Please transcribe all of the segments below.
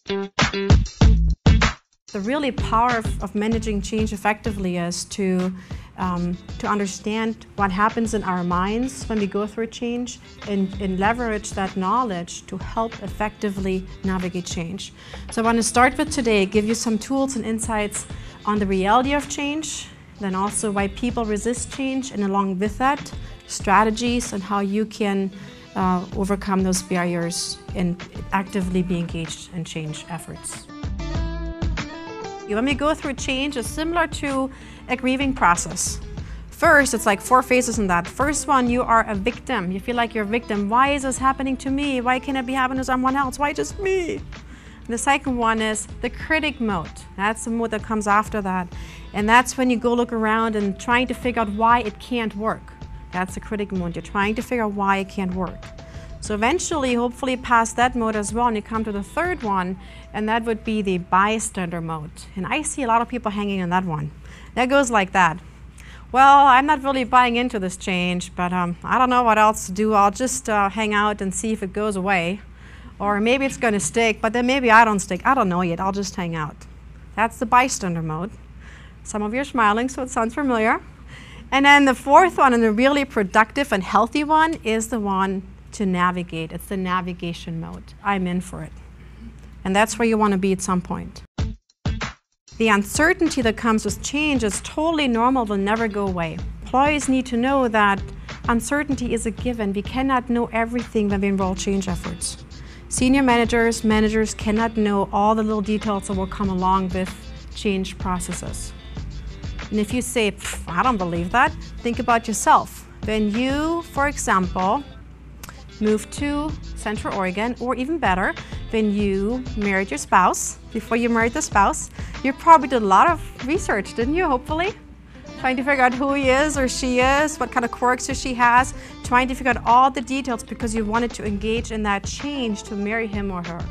The really power of managing change effectively is to understand what happens in our minds when we go through a change and leverage that knowledge to help effectively navigate change. So I want to start with today, give you some tools and insights on the reality of change, then also why people resist change, and along with that, strategies and how you can overcome those barriers and actively be engaged in change efforts. When we go through change, it's similar to a grieving process. First, it's like 4 phases in that. First one, you are a victim. You feel like you're a victim. Why is this happening to me? Why can't it be happening to someone else? Why just me? And the second one is the critic mode. That's the mode that comes after that. And that's when you go look around and trying to figure out why it can't work. That's the critic mode. You're trying to figure out why it can't work. So eventually, hopefully past that mode as well, and you come to the third one, and that would be the bystander mode. And I see a lot of people hanging in that one. That goes like that. Well, I'm not really buying into this change, but I don't know what else to do. I'll just hang out and see if it goes away. Or maybe it's going to stick, but then maybe I don't stick. I don't know yet. I'll just hang out. That's the bystander mode. Some of you are smiling, so it sounds familiar. And then the fourth one, and the really productive and healthy one, is the one to navigate. It's the navigation mode. I'm in for it. And that's where you want to be at some point. The uncertainty that comes with change is totally normal, will never go away. Employees need to know that uncertainty is a given. We cannot know everything when we enroll change efforts. Senior managers cannot know all the little details that will come along with change processes. And if you say, I don't believe that, think about yourself. When you, for example, moved to Central Oregon, or even better, when you married your spouse, before you married the spouse, you probably did a lot of research, didn't you, hopefully? Trying to figure out who he is or she is, what kind of quirks she has, trying to figure out all the details because you wanted to engage in that change to marry him or her.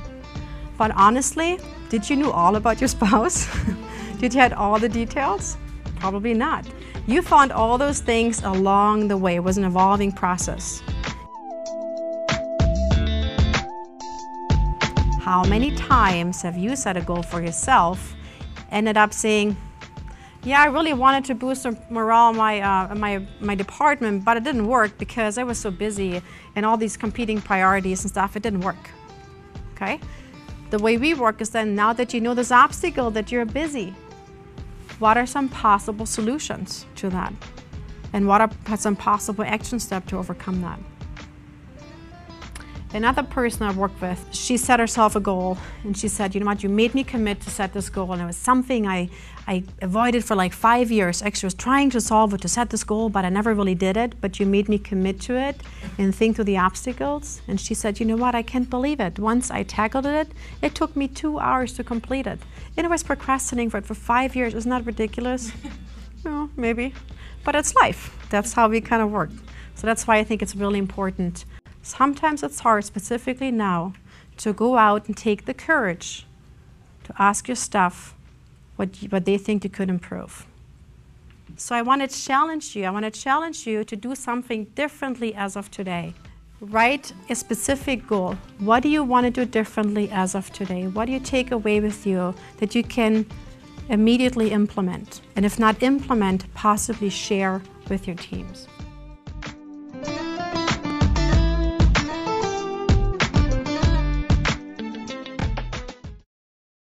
But honestly, did you know all about your spouse? Did you have all the details? Probably not. You found all those things along the way. It was an evolving process. How many times have you set a goal for yourself, ended up saying, yeah, I really wanted to boost the morale in my department, but it didn't work because I was so busy and all these competing priorities and stuff, it didn't work, okay? The way we work is then, now that you know this obstacle, that you're busy, what are some possible solutions to that? And what are some possible action steps to overcome that? Another person I worked with, she set herself a goal, and she said, you know what, you made me commit to set this goal, and it was something I avoided for like 5 years. Actually, I was trying to solve it, to set this goal, but I never really did it, but you made me commit to it and think through the obstacles. And she said, you know what, I can't believe it. Once I tackled it, it took me 2 hours to complete it. And I was procrastinating for it for 5 years. Isn't that ridiculous? No, maybe. But it's life. That's how we kind of work. So that's why I think it's really important. Sometimes it's hard, specifically now, to go out and take the courage to ask your staff what they think you could improve. So I want to challenge you. I want to challenge you to do something differently as of today. Write a specific goal. What do you want to do differently as of today? What do you take away with you that you can immediately implement? And if not implement, possibly share with your teams.